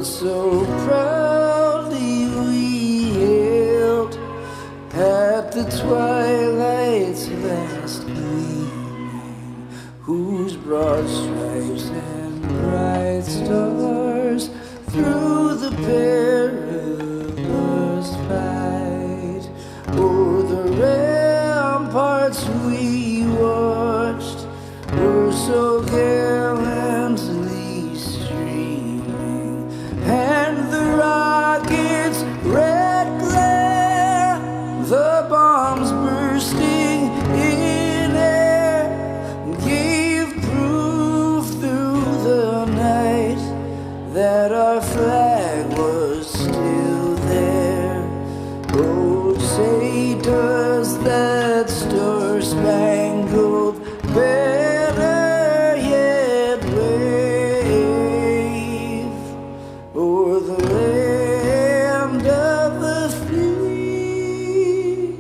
so proudly we hailed at the twilight's last gleaming, whose broad stripes and bright stars through the perilous fight o'er the ramparts we watched were so gallantly streaming, and the rockets' red glare, the bombs bursting in air, gave proof through the night that our flag was still there. Oh, say does that star-spangled banner yet wave o'er the land of the free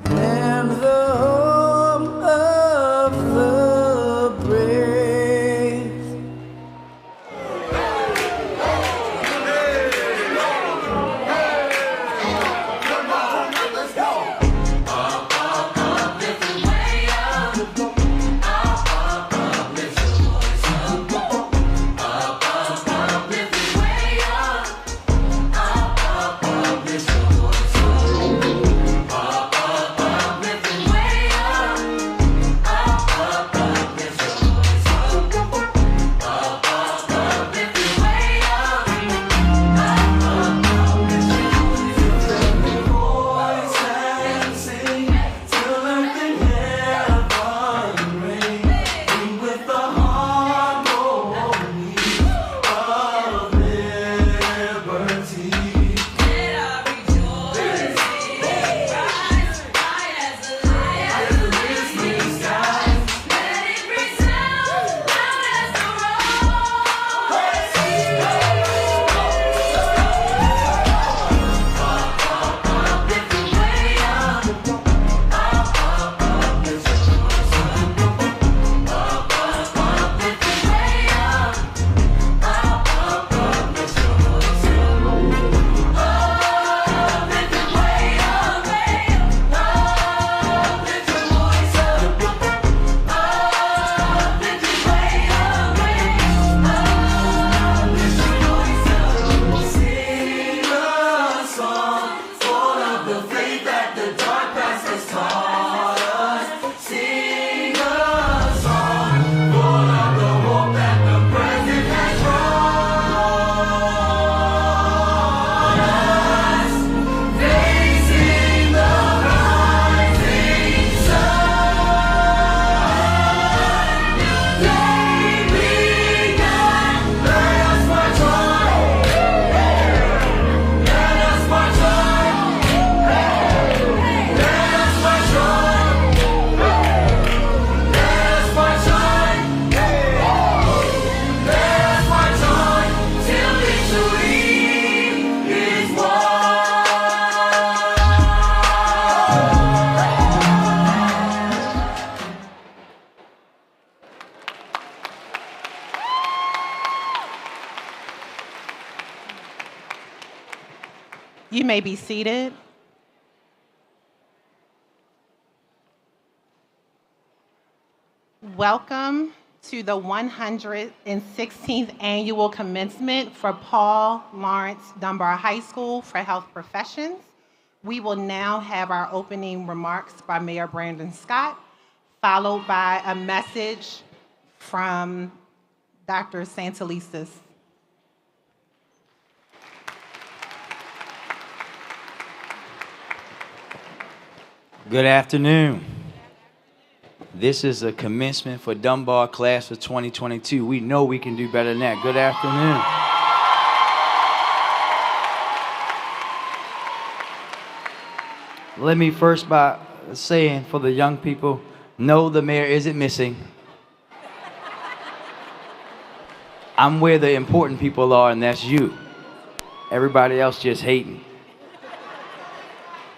and the home of the brave? You may be seated. Welcome to the 116th annual commencement for Paul Laurence Dunbar High School for Health Professions. We will now have our opening remarks by Mayor Brandon Scott, followed by a message from Dr. Santelises. Good afternoon. This is a commencement for Dunbar class of 2022. We know we can do better than that. Good afternoon. Let me first by saying for the young people, no, the mayor isn't missing. I'm where the important people are, and that's you. Everybody else just hating.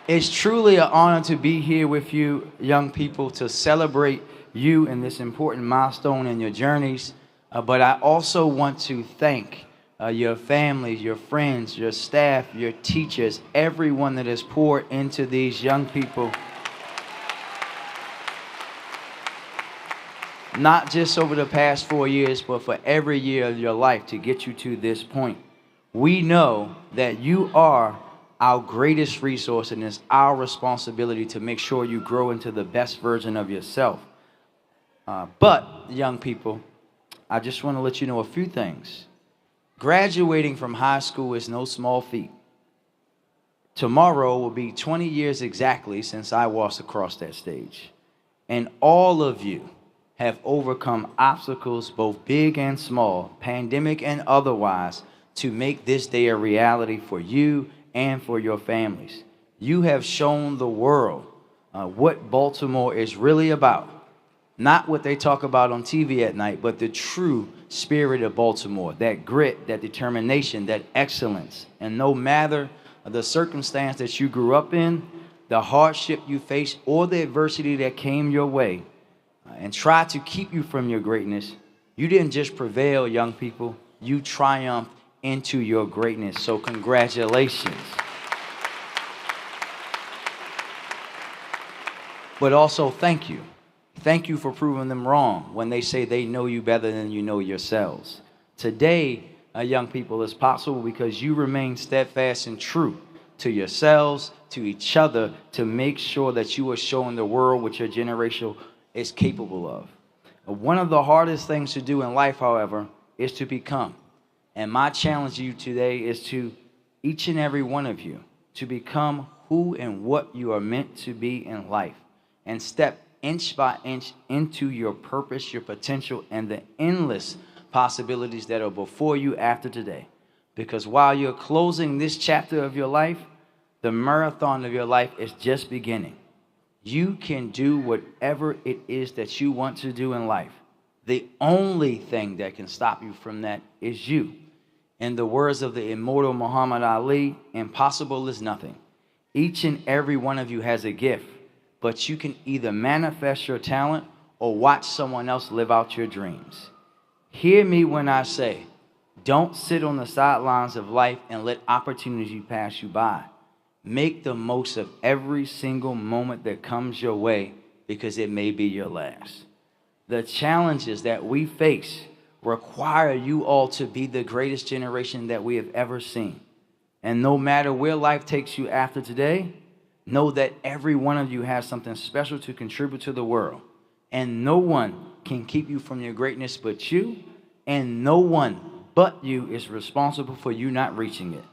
It's truly an honor to be here with you, young people, to celebrate you in this important milestone in your journeys. But I also want to thank your families, your friends, your staff, your teachers, everyone that has poured into these young people. Not just over the past 4 years, but for every year of your life to get you to this point. We know that you are our greatest resource, and it's our responsibility to make sure you grow into the best version of yourself. But, young people, I just want to let you know a few things. Graduating from high school is no small feat. Tomorrow will be 20 years exactly since I walked across that stage. And all of you have overcome obstacles, both big and small, pandemic and otherwise, to make this day a reality for you and for your families. You have shown the world what Baltimore is really about. Not what they talk about on TV at night, but the true spirit of Baltimore, that grit, that determination, that excellence. And no matter the circumstance that you grew up in, the hardship you faced, or the adversity that came your way, and tried to keep you from your greatness, you didn't just prevail, young people, you triumphed into your greatness. So congratulations. But also thank you. Thank you for proving them wrong when they say they know you better than you know yourselves. Today, young people, is possible because you remain steadfast and true to yourselves, to each other, to make sure that you are showing the world what your generation is capable of. One of the hardest things to do in life, however, is to become. And my challenge to you today is to each and every one of you to become who and what you are meant to be in life, and step inch by inch into your purpose, your potential, and the endless possibilities that are before you after today. Because while you're closing this chapter of your life, the marathon of your life is just beginning. You can do whatever it is that you want to do in life. The only thing that can stop you from that is you. In the words of the immortal Muhammad Ali, impossible is nothing. Each and every one of you has a gift, but you can either manifest your talent or watch someone else live out your dreams. Hear me when I say, don't sit on the sidelines of life and let opportunity pass you by. Make the most of every single moment that comes your way, because it may be your last. The challenges that we face require you all to be the greatest generation that we have ever seen. And no matter where life takes you after today, know that every one of you has something special to contribute to the world. And no one can keep you from your greatness but you, and no one but you is responsible for you not reaching it.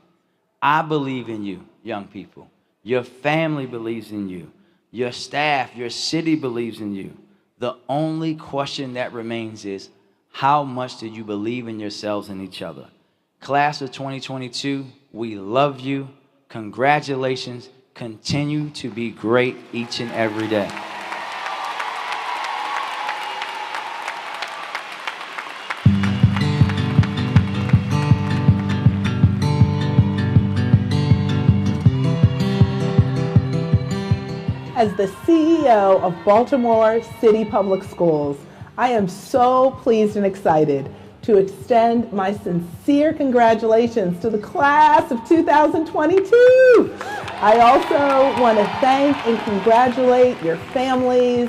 I believe in you, young people. Your family believes in you. Your staff, your city believes in you. The only question that remains is, how much do you believe in yourselves and each other? Class of 2022, we love you. Congratulations. Continue to be great each and every day. As the CEO of Baltimore City Public Schools, I am so pleased and excited to extend my sincere congratulations to the class of 2022. I also want to thank and congratulate your families,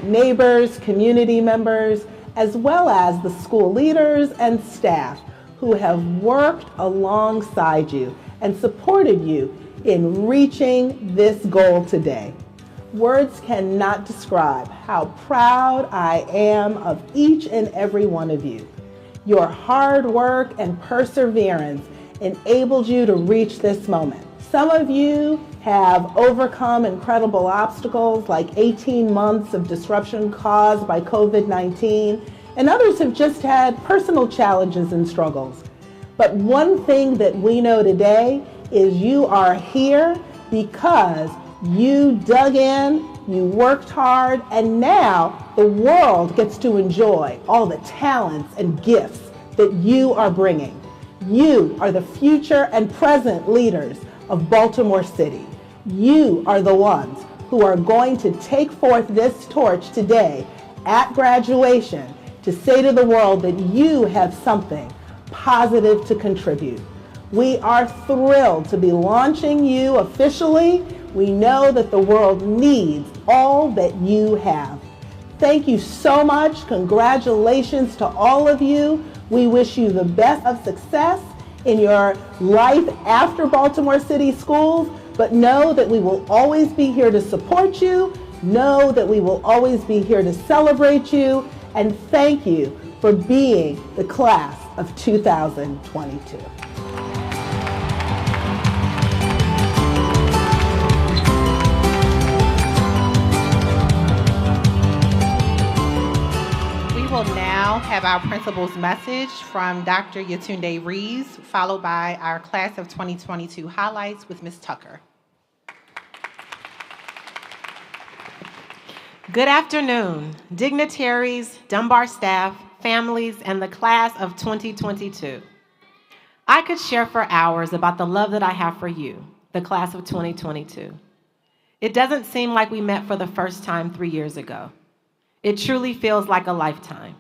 neighbors, community members, as well as the school leaders and staff who have worked alongside you and supported you in reaching this goal today. Words cannot describe how proud I am of each and every one of you. Your hard work and perseverance enabled you to reach this moment. Some of you have overcome incredible obstacles like 18 months of disruption caused by COVID-19, and others have just had personal challenges and struggles. But one thing that we know today is you are here because you dug in, you worked hard, and now the world gets to enjoy all the talents and gifts that you are bringing. You are the future and present leaders of Baltimore City. You are the ones who are going to take forth this torch today at graduation to say to the world that you have something positive to contribute. We are thrilled to be launching you officially. We know that the world needs all that you have. Thank you so much. Congratulations to all of you. We wish you the best of success in your life after Baltimore City Schools, but know that we will always be here to support you. Know that we will always be here to celebrate you, and thank you for being the class of 2022. We will now have our principal's message from Dr. Yetunde Reeves, followed by our class of 2022 highlights with Ms. Tucker. Good afternoon, dignitaries, Dunbar staff, families, and the class of 2022. I could share for hours about the love that I have for you, the class of 2022. It doesn't seem like we met for the first time 3 years ago. It truly feels like a lifetime.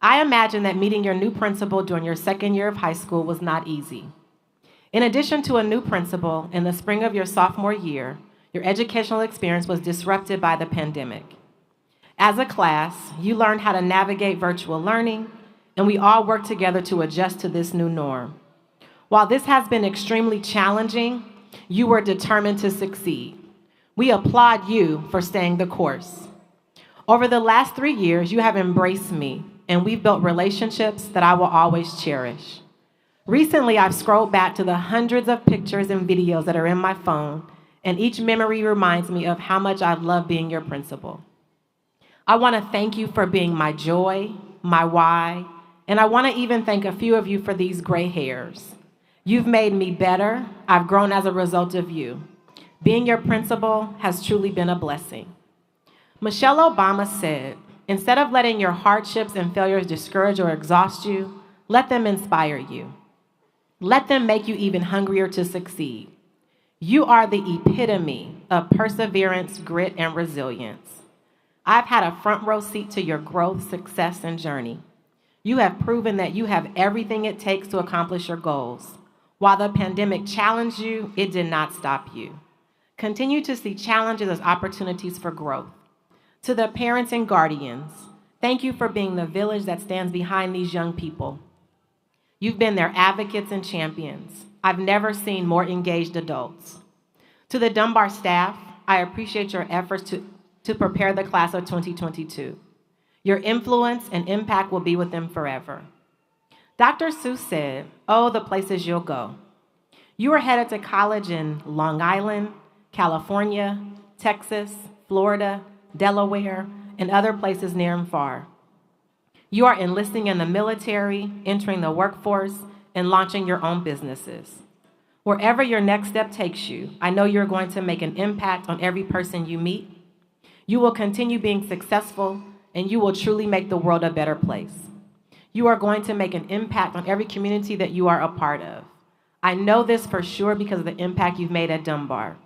I imagine that meeting your new principal during your second year of high school was not easy. In addition to a new principal, in the spring of your sophomore year, your educational experience was disrupted by the pandemic. As a class, you learned how to navigate virtual learning, and we all worked together to adjust to this new norm. While this has been extremely challenging, you were determined to succeed. We applaud you for staying the course. Over the last 3 years, you have embraced me, and we've built relationships that I will always cherish. Recently, I've scrolled back to the hundreds of pictures and videos that are in my phone, and each memory reminds me of how much I love being your principal. I want to thank you for being my joy, my why, and I want to even thank a few of you for these gray hairs. You've made me better. I've grown as a result of you. Being your principal has truly been a blessing. Michelle Obama said, instead of letting your hardships and failures discourage or exhaust you, let them inspire you. Let them make you even hungrier to succeed. You are the epitome of perseverance, grit, and resilience. I've had a front row seat to your growth, success, and journey. You have proven that you have everything it takes to accomplish your goals. While the pandemic challenged you, it did not stop you. Continue to see challenges as opportunities for growth. To the parents and guardians, thank you for being the village that stands behind these young people. You've been their advocates and champions. I've never seen more engaged adults. To the Dunbar staff, I appreciate your efforts to prepare the class of 2022. Your influence and impact will be with them forever. Dr. Seuss said, oh, the places you'll go. You are headed to college in Long Island, California, Texas, Florida, Delaware, and other places near and far. You are enlisting in the military, entering the workforce, and launching your own businesses. Wherever your next step takes you, I know you're going to make an impact on every person you meet. You will continue being successful, and you will truly make the world a better place. You are going to make an impact on every community that you are a part of. I know this for sure because of the impact you've made at Dunbar.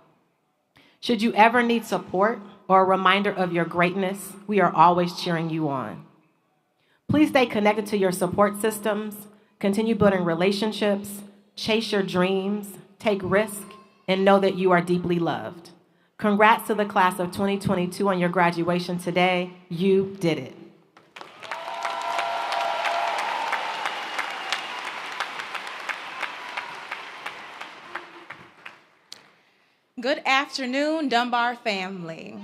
Should you ever need support or a reminder of your greatness, we are always cheering you on. Please stay connected to your support systems, continue building relationships, chase your dreams, take risks, and know that you are deeply loved. Congrats to the class of 2022 on your graduation today. You did it. Good afternoon, Dunbar family.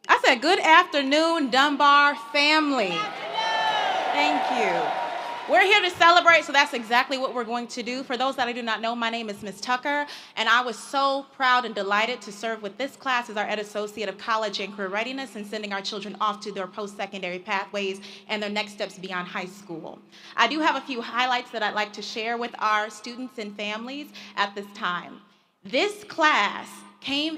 I said good afternoon, Dunbar family. Thank you. We're here to celebrate, so that's exactly what we're going to do. For those that I do not know, my name is Ms. Tucker, and I was so proud and delighted to serve with this class as our Ed Associate of College and Career Readiness and sending our children off to their post-secondary pathways and their next steps beyond high school. I do have a few highlights that I'd like to share with our students and families at this time. This class came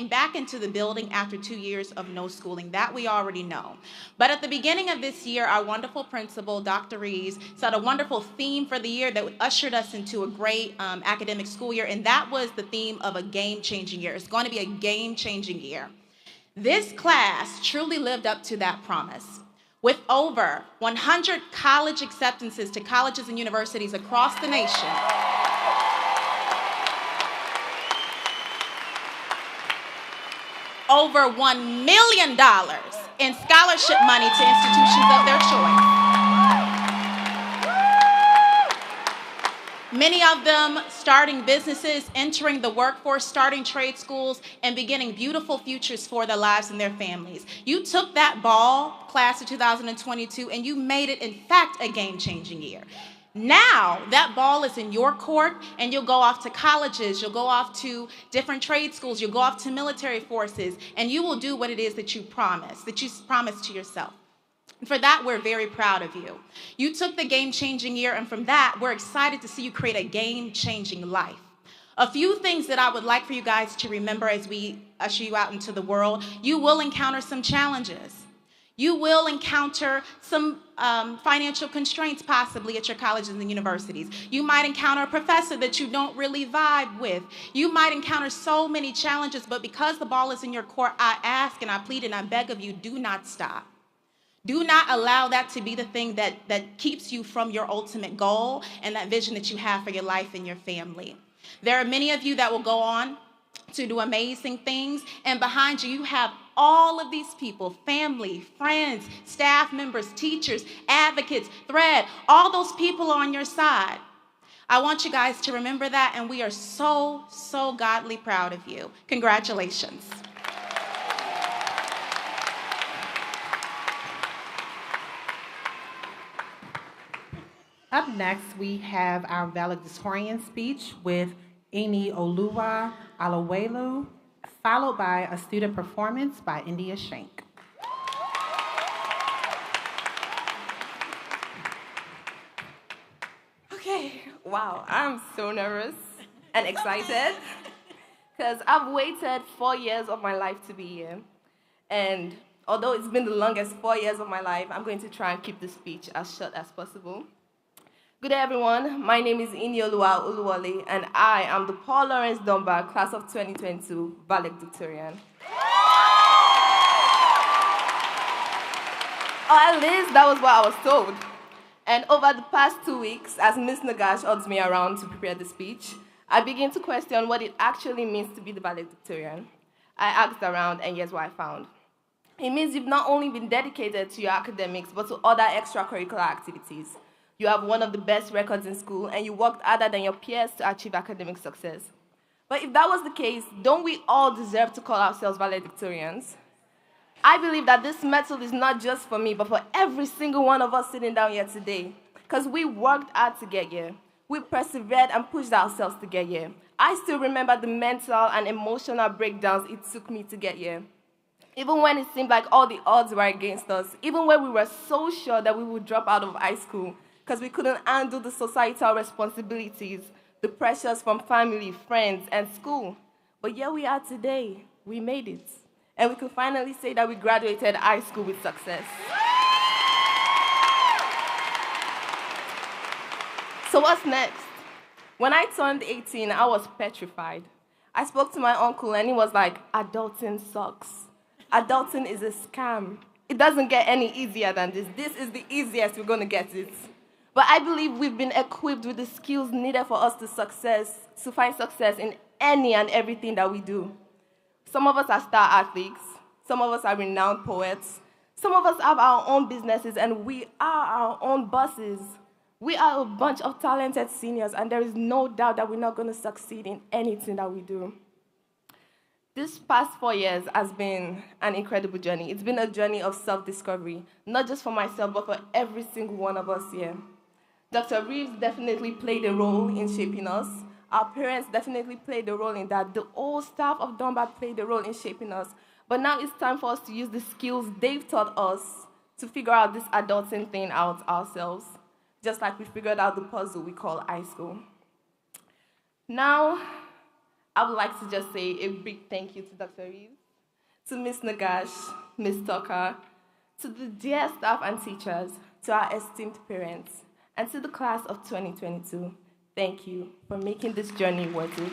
back into the building after 2 years of no schooling. That we already know. But at the beginning of this year, our wonderful principal, Dr. Reeves, set a wonderful theme for the year that ushered us into a great academic school year, and that was the theme of a game-changing year. It's going to be a game-changing year. This class truly lived up to that promise. With over 100 college acceptances to colleges and universities across the nation, over $1 million in scholarship money to institutions of their choice. Many of them starting businesses, entering the workforce, starting trade schools, and beginning beautiful futures for their lives and their families. You took that ball, class of 2022, and you made it, in fact, a game-changing year. Now, that ball is in your court, and you'll go off to colleges, you'll go off to different trade schools, you'll go off to military forces, and you will do what it is that you promised to yourself. And for that, we're very proud of you. You took the game-changing year, and from that, we're excited to see you create a game-changing life. A few things that I would like for you guys to remember as we usher you out into the world: you will encounter some challenges. You will encounter some financial constraints possibly at your colleges and universities. You might encounter a professor that you don't really vibe with. You might encounter so many challenges, but because the ball is in your court, I ask and I plead and I beg of you, do not stop. Do not allow that to be the thing that keeps you from your ultimate goal and that vision that you have for your life and your family. There are many of you that will go on to do amazing things, and behind you, you have all of these people: family, friends, staff members, teachers, advocates, Thread. All those people are on your side. I want you guys to remember that, and we are so, so godly proud of you. Congratulations. Up next, we have our valedictorian speech with Eni Oluwa Alawelu, followed by a student performance by India Shank. Okay, wow, I'm so nervous and excited because I've waited 4 years of my life to be here. And although it's been the longest 4 years of my life, I'm going to try and keep the speech as short as possible. Good day, everyone. My name is Inioluwa Uluwale, and I am the Laurence Dunbar class of 2022 valedictorian. Or at least that was what I was told. And over the past 2 weeks, as Ms. Nagash urged me around to prepare the speech, I began to question what it actually means to be the valedictorian. I asked around, and here's what I found. It means you've not only been dedicated to your academics, but to other extracurricular activities. You have one of the best records in school, and you worked harder than your peers to achieve academic success. But if that was the case, don't we all deserve to call ourselves valedictorians? I believe that this medal is not just for me, but for every single one of us sitting down here today. Because we worked hard to get here. We persevered and pushed ourselves to get here. I still remember the mental and emotional breakdowns it took me to get here. Even when it seemed like all the odds were against us, even when we were so sure that we would drop out of high school, because we couldn't handle the societal responsibilities, the pressures from family, friends, and school. But here we are today. We made it. And we can finally say that we graduated high school with success. So what's next? When I turned 18, I was petrified. I spoke to my uncle, and he was like, adulting sucks. Adulting is a scam. It doesn't get any easier than this. This is the easiest we're going to get it. But I believe we've been equipped with the skills needed for us to find success in any and everything that we do. Some of us are star athletes. Some of us are renowned poets. Some of us have our own businesses, and we are our own bosses. We are a bunch of talented seniors, and there is no doubt that we're not going to succeed in anything that we do. This past 4 years has been an incredible journey. It's been a journey of self-discovery, not just for myself, but for every single one of us here. Dr. Reeves definitely played a role in shaping us. Our parents definitely played a role in that. The whole staff of Dunbar played a role in shaping us. But now it's time for us to use the skills they've taught us to figure out this adulting thing out ourselves, just like we figured out the puzzle we call high school. Now, I would like to just say a big thank you to Dr. Reeves, to Ms. Nagash, Ms. Tucker, to the dear staff and teachers, to our esteemed parents, and to the class of 2022. Thank you for making this journey worth it.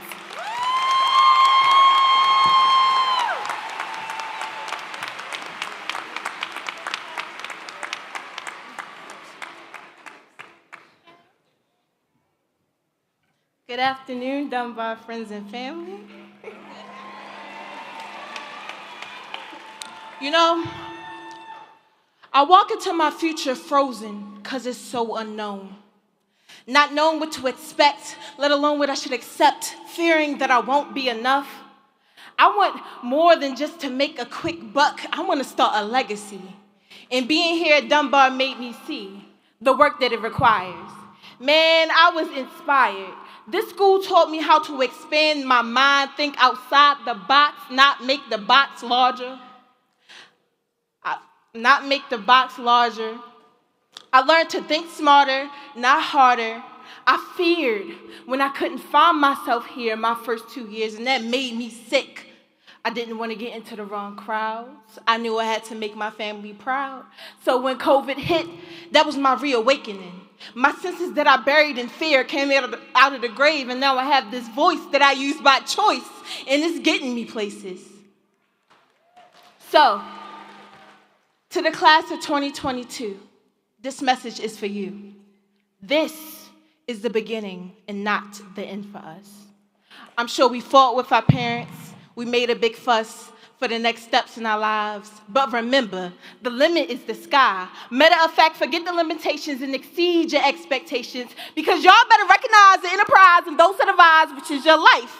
afternoon, Dunbar friends and family. You know, I walk into my future frozen because it's so unknown. Not knowing what to expect, let alone what I should accept, fearing that I won't be enough. I want more than just to make a quick buck. I want to start a legacy. And being here at Dunbar made me see the work that it requires. Man, I was inspired. This school taught me how to expand my mind, think outside the box, not make the box larger. I learned to think smarter, not harder. I feared when I couldn't find myself here my first 2 years, and that made me sick. I didn't want to get into the wrong crowds. I knew I had to make my family proud. So when COVID hit, that was my reawakening. My senses that I buried in fear came out of the grave, and now I have this voice that I use by choice, and it's getting me places. So, to the class of 2022, this message is for you. This is the beginning and not the end for us. I'm sure we fought with our parents. We made a big fuss for the next steps in our lives. But remember, the limit is the sky. Matter of fact, forget the limitations and exceed your expectations, because y'all better recognize the enterprise and those set of eyes, which is your life.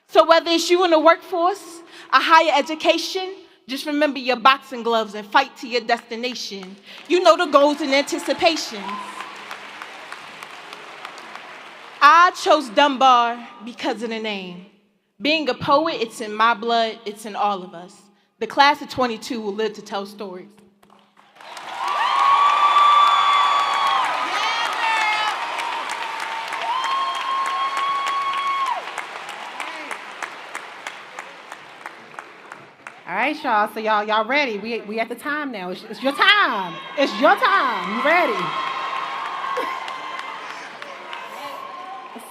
So whether it's you in the workforce, a higher education, just remember your boxing gloves and fight to your destination. You know the goals and anticipations. I chose Dunbar because of the name. Being a poet, it's in my blood, it's in all of us. The class of 22 will live to tell stories. All right, y'all. So y'all ready? We at the time now. It's your time. It's your time. You ready?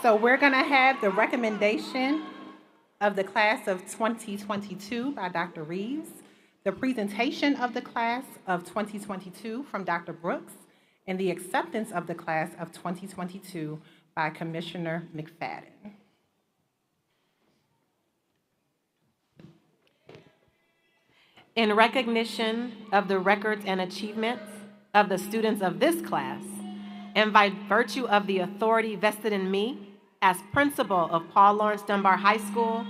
So we're gonna have the recommendation of the class of 2022 by Dr. Reeves, the presentation of the class of 2022 from Dr. Brooks, and the acceptance of the class of 2022 by Commissioner McFadden. In recognition of the records and achievements of the students of this class, and by virtue of the authority vested in me as principal of Paul Laurence Dunbar High School,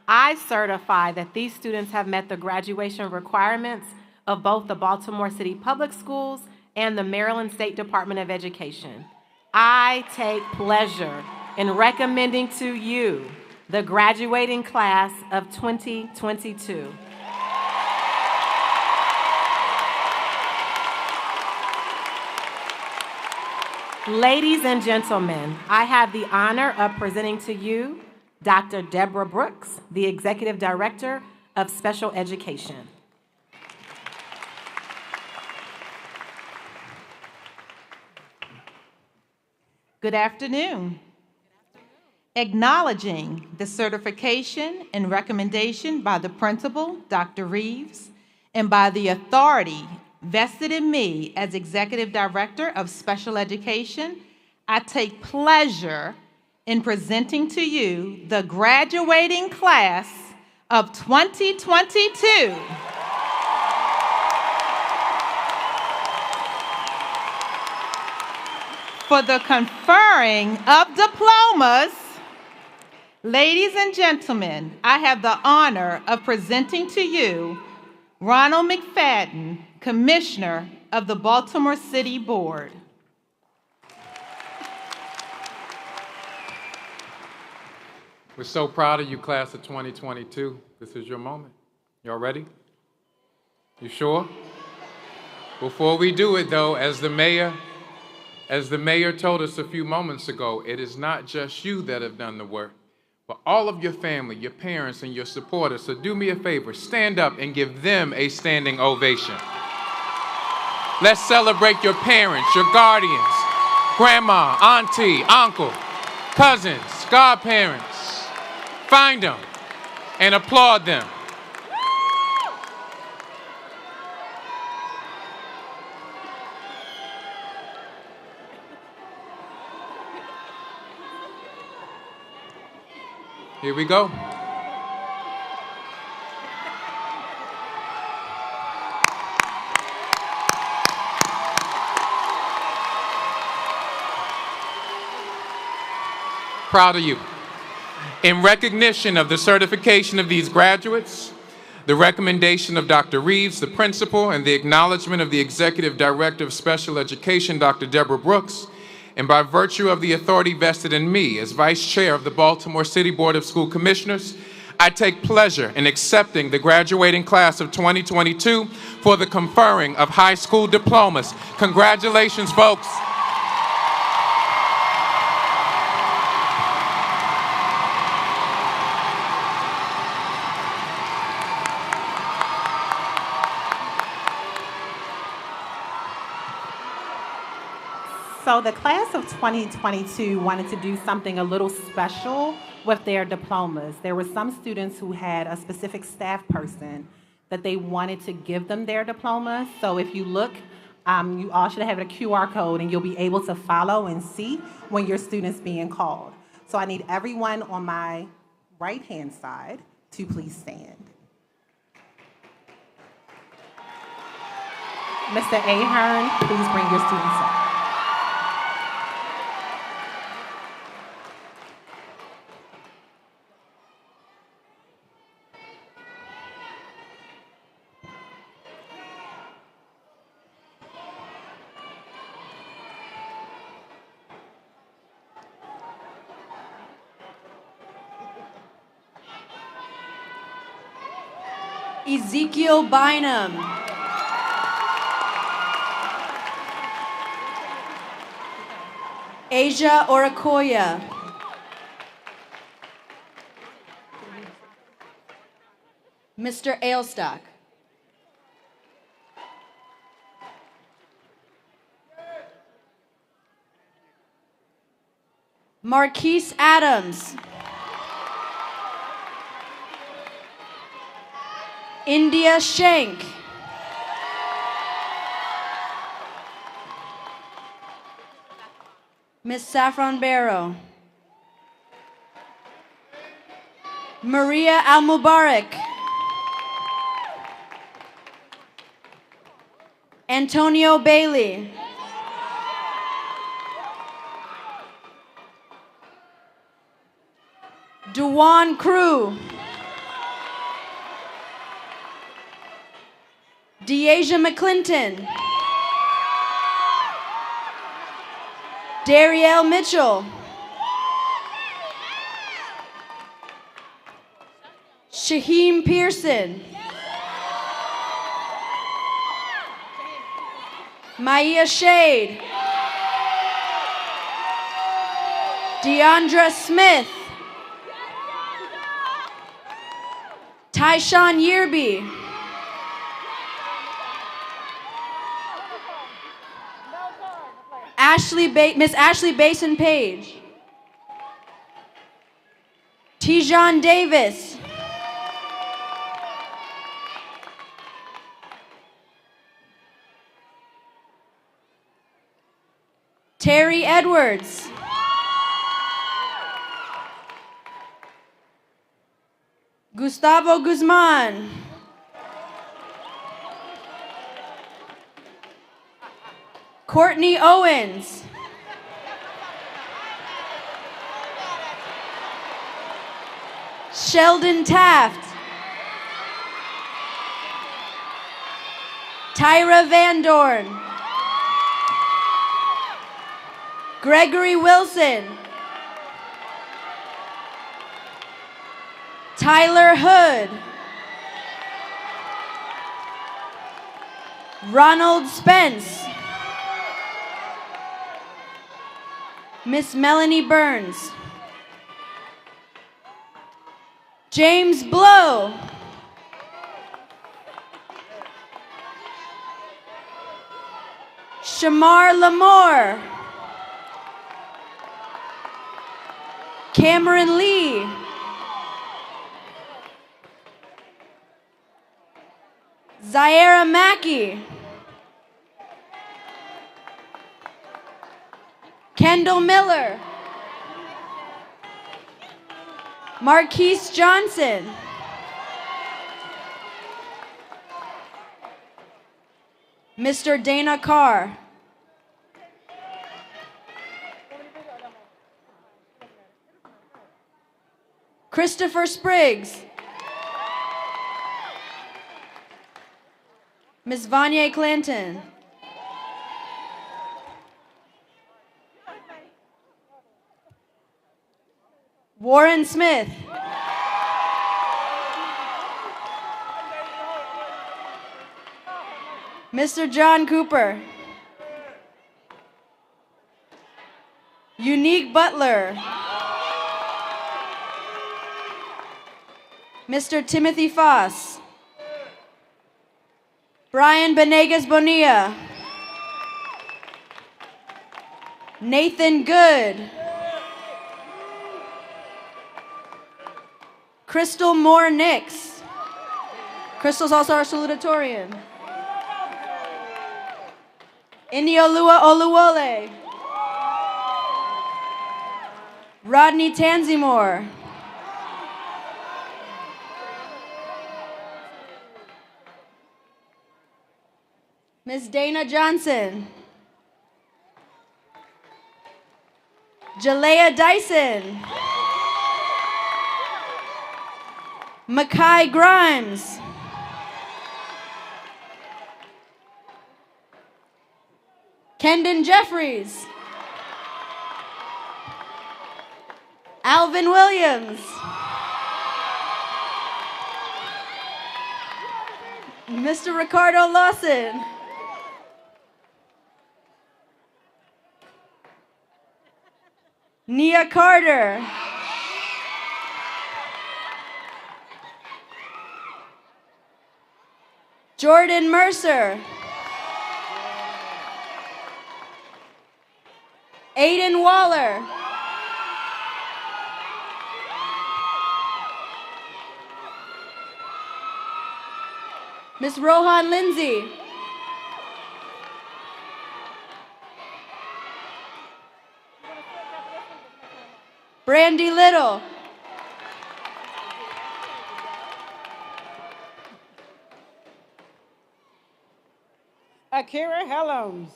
I certify that these students have met the graduation requirements of both the Baltimore City Public Schools and the Maryland State Department of Education. I take pleasure in recommending to you the graduating class of 2022. Ladies and gentlemen, I have the honor of presenting to you Dr. Debra Brooks, the Executive Director of Special Education. Good afternoon. Acknowledging the certification and recommendation by the principal, Dr. Reeves, and by the authority vested in me as Executive Director of Special Education, I take pleasure in presenting to you the graduating class of 2022. For the conferring of diplomas, ladies and gentlemen, I have the honor of presenting to you Ronald McFadden, Commissioner of the Baltimore City Board. We're so proud of you, class of 2022. This is your moment. Y'all ready? You sure? Before we do it, though, as the mayor told us a few moments ago, it is not just you that have done the work, but all of your family, your parents, and your supporters. So do me a favor, stand up and give them a standing ovation. Let's celebrate your parents, your guardians, grandma, auntie, uncle, cousins, godparents. Find them and applaud them. Here we go. Proud of you. In recognition of the certification of these graduates, the recommendation of Dr. Reeves, the principal, and the acknowledgement of the Executive Director of Special Education, Dr. Debra Brooks, and by virtue of the authority vested in me as Vice Chair of the Baltimore City Board of School Commissioners, I take pleasure in accepting the graduating class of 2022 for the conferring of high school diplomas. Congratulations, folks. So the class of 2022 wanted to do something a little special with their diplomas. There were some students who had a specific staff person that they wanted to give them their diplomas. So if you look, you all should have a QR code and you'll be able to follow and see when your student's being called. So I need everyone on my right-hand side to please stand. Mr. Ahern, please bring your students up. Ezekiel Bynum. Asia Orakoya. Mr. Ailstock. Marquise Adams. India Shank. Miss Saffron Barrow. Maria Al-Mubarak. Antonio Bailey. Dewan Crew. Deasia McClinton. Darielle Mitchell. Shaheem Pearson. Maya Shade. Deandra Smith. Tyshawn Yearby. Miss Ashley Basin Page. Tijan Davis. Terry Edwards. Gustavo Guzman. Courtney Owens. Sheldon Taft. Tyra Van Dorn. Gregory Wilson. Tyler Hood. Ronald Spence. Miss Melanie Burns. James Blow. Shamar Lamore. Cameron Lee. Zaira Mackey. Kendall Miller. Marquise Johnson. Mr. Dana Carr. Christopher Spriggs. Ms. Vanya Clanton. Warren Smith. Mr. John Cooper. Unique Butler. Mr. Timothy Foss. Brian Benegas Bonilla. Nathan Good. Crystal Moore Nix. Crystal's also our salutatorian. Iniolua Oluwole. Rodney Tanzimore. Ms. Dana Johnson. Jalea Dyson. Makai Grimes. Kendon Jeffries. Alvin Williams. Mr. Ricardo Lawson. Nia Carter. Jordan Mercer. Aiden Waller. Miss Rohan Lindsay. Brandy Little. Akira Helms.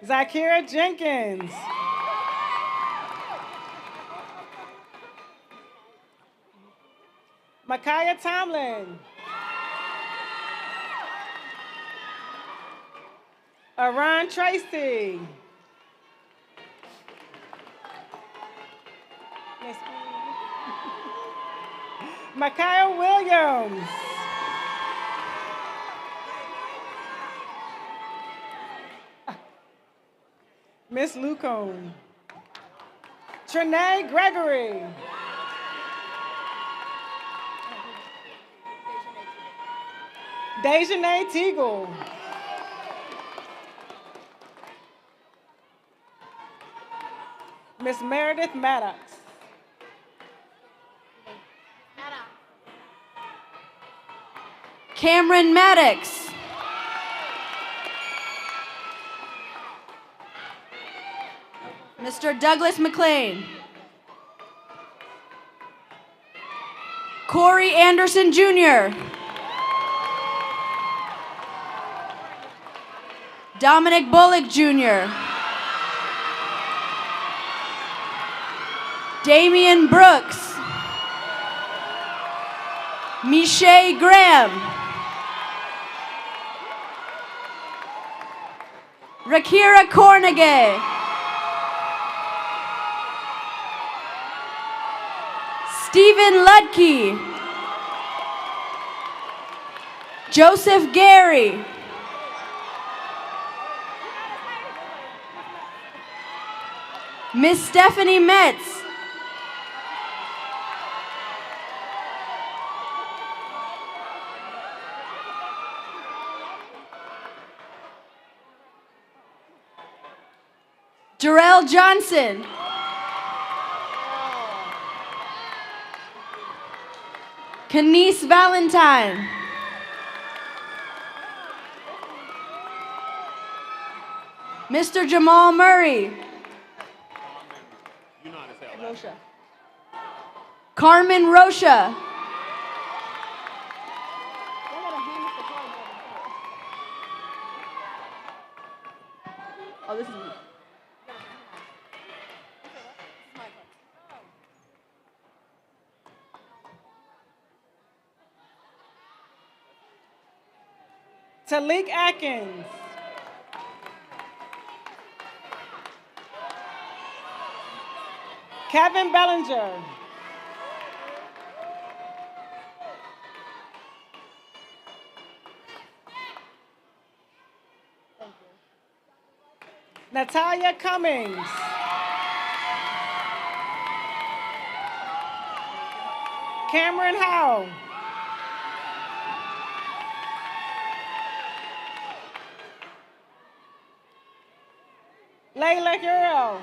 Zakira Jenkins. Micaiah Tomlin. Aron Tracy. Micaiah Williams. Miss Lucone. Trinae Gregory. Dejanay Teagle. Miss Meredith Maddox. Cameron Maddox. Mr. Douglas McLean. Corey Anderson Jr. Dominic Bullock Jr. Damian Brooks. Michelle Graham. Rakira Cornegay. Stephen Ludke. Joseph Gary. Miss Stephanie Metz. Jarrell Johnson. Kenise Valentine. Mr. Jamal Murray. Rosha. Carmen Rocha. Oh, this is me. Talik Atkins. Kevin Bellinger. Natalia Cummings. Cameron Howell. Layla Hurrell.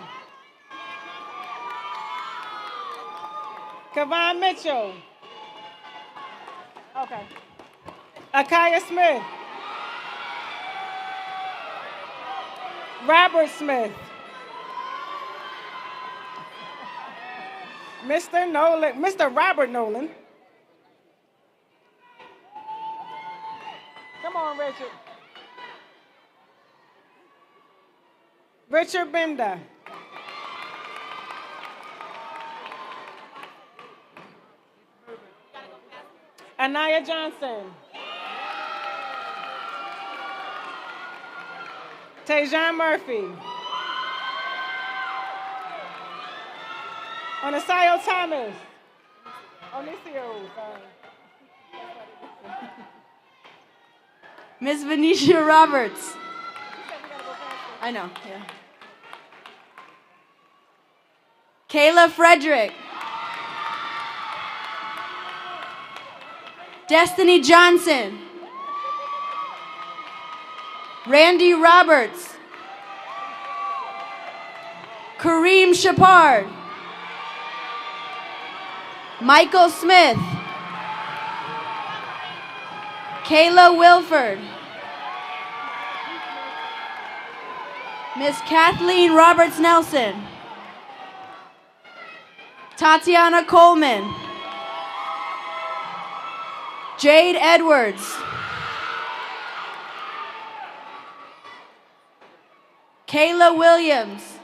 Kavon Mitchell. Okay. Akaya Smith. Robert Smith. Mr. Nolan, Mr. Robert Nolan. Come on, Richard. Richard Bender. Anaya Johnson. Tajon Murphy. Onasayo Thomas. Onicio, sorry. Miss Venetia Roberts. I know, yeah. Kayla Frederick. Destiny Johnson. Randy Roberts. Kareem Shepard. Michael Smith. Kayla Wilford. Miss Kathleen Roberts Nelson. Tatiana Coleman. Jade Edwards. Kayla Williams.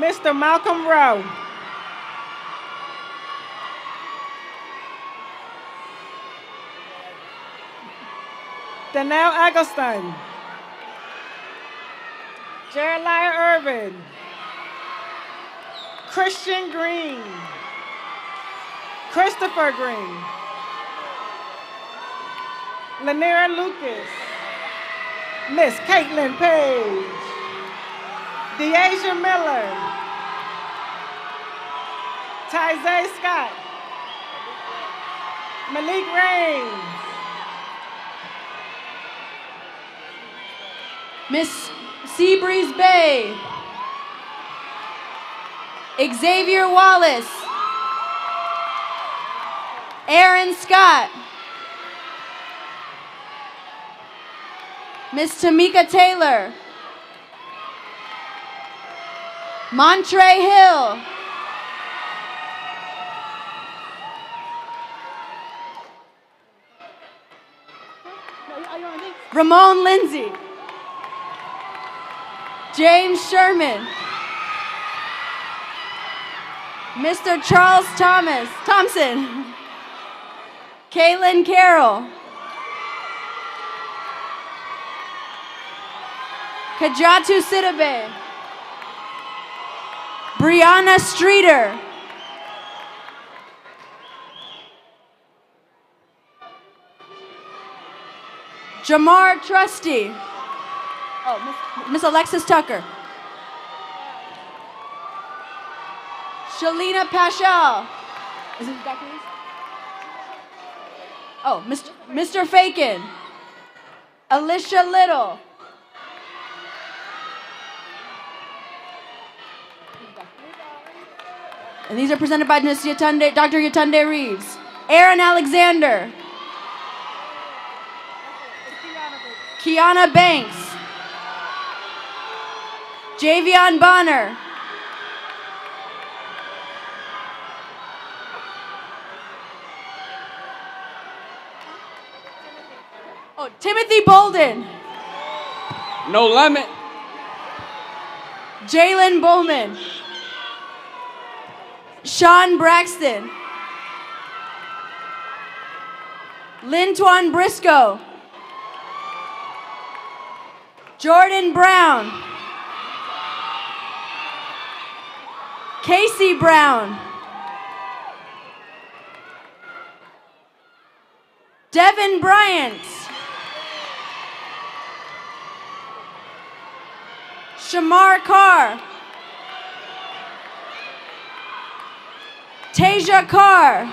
Mr. Malcolm Rowe. Danelle Eggleston. Jeremiah Irvin. Christian Green. Christopher Green. Laniera Lucas. Miss Caitlin Page. Deasia Miller. Tyzay Scott. Malik Raines. Miss Seabreeze Bay. Xavier Wallace. Aaron Scott. Miss Tamika Taylor. Montre Hill. Ramon Lindsay. James Sherman. Mr. Charles Thompson. Kaylin Carroll. Kajatu Sidibe. Brianna Streeter. Jamar Trusty. Oh, Miss Alexis Tucker. Shalina Paschal. Is it Dr. Reese? Oh, Mr. Fakin. Alicia Little. And these are presented by Ms. Dr. Yatunde Reeves. Aaron Alexander. Kiana Banks. Javion Bonner. Oh, Timothy Bolden. No limit. Jalen Bowman. Sean Braxton. Lintwan Briscoe. Jordan Brown. Casey Brown. Devin Bryant. Shamar Carr. Tasia Carr.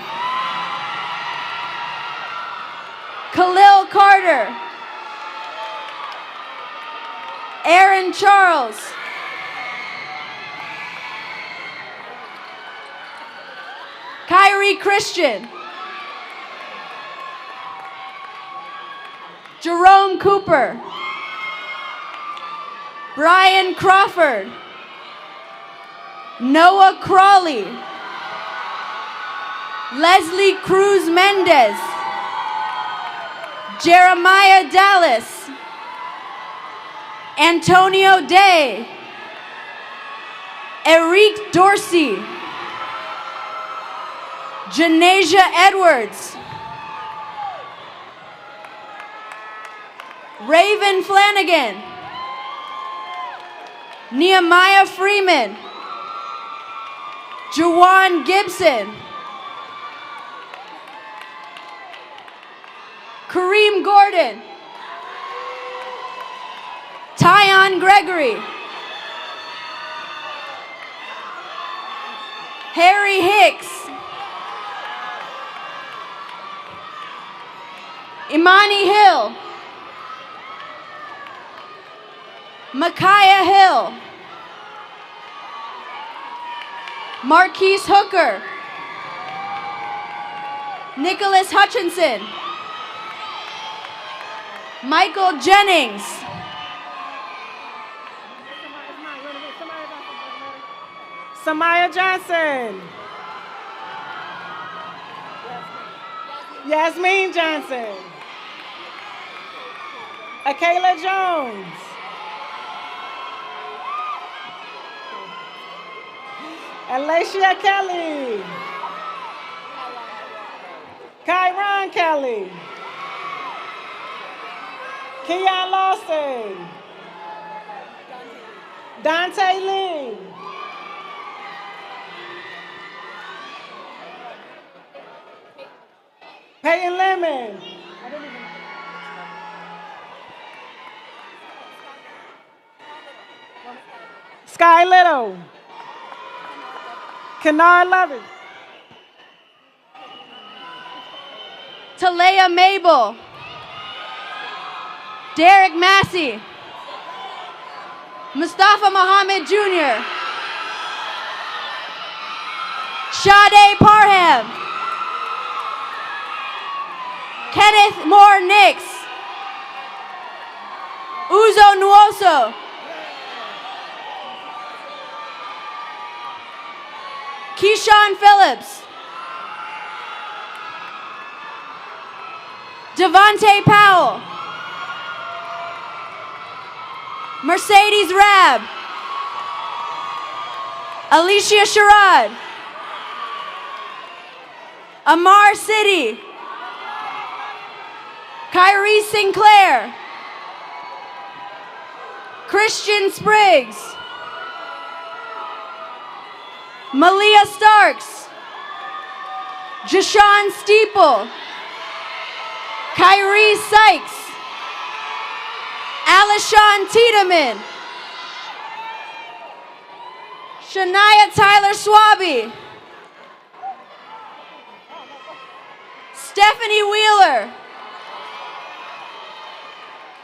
Khalil Carter. Aaron Charles. Kyrie Christian. Jerome Cooper. Brian Crawford. Noah Crawley. Leslie Cruz Mendez. Jeremiah Dallas. Antonio Day. Eric Dorsey. Janasia Edwards. Raven Flanagan. Nehemiah Freeman. Juwan Gibson. Kareem Gordon. Tyon Gregory. Harry Hicks. Imani Hill. Micaiah Hill. Marquise Hooker. Nicholas Hutchinson. Michael Jennings. Samaya Johnson. Yasmin Johnson. Akayla Jones. Alacia Kelly. Kyron Kelly. Keon Lawson. Dante Lee. Peyton Lemon. Sky Little. Kennard Lovett. Talea Mabel. Derek Massey. Mustafa Muhammad Jr. Sade Parham. Kenneth Moore Nix. Uzo Nwoso. Keyshawn Phillips. Devontae Powell. Mercedes Rab. Alicia Sherrod. Amar City. Kyrie Sinclair. Christian Spriggs. Malia Starks. Jashawn Steeple. Kyrie Sykes. Elishawn Tiedemann. Shania Tyler Swaby. Stephanie Wheeler.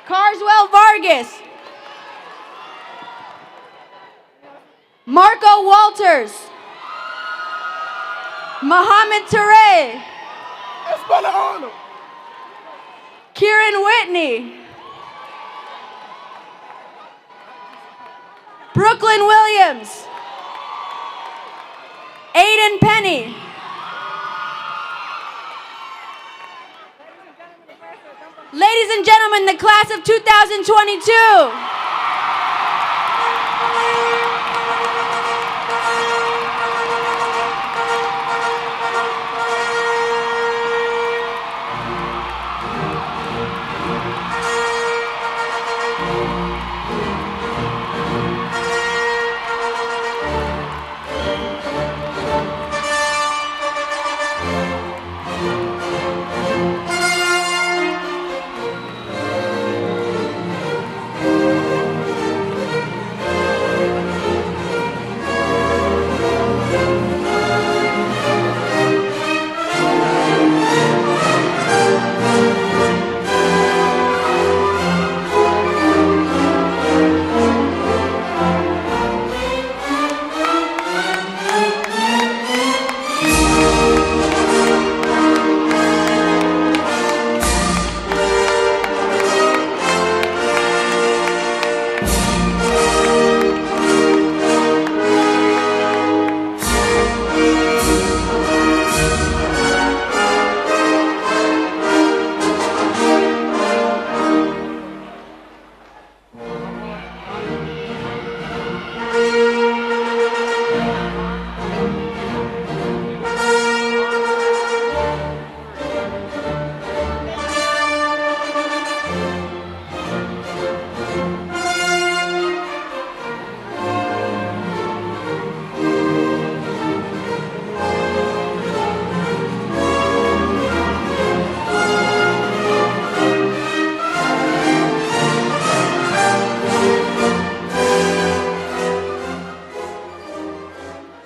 Carswell Vargas. Marco Walters. Mohammed Ture. Kieran Whitney. Brooklyn Williams. Aiden Penny. Ladies and gentlemen, the class of 2022.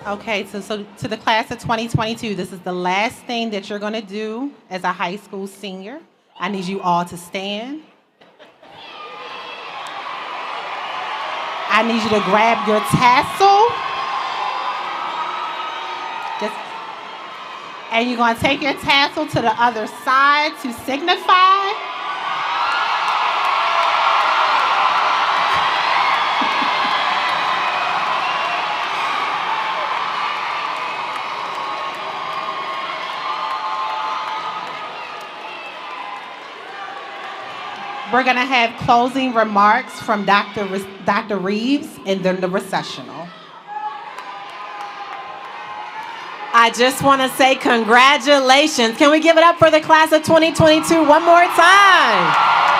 Okay, so to the class of 2022, this is the last thing that you're going to do as a high school senior. I need you all to stand. I need you to grab your tassel. And you're going to take your tassel to the other side to signify. We're going to have closing remarks from Dr. Reeves and then the recessional. I just want to say congratulations. Can we give it up for the class of 2022 one more time?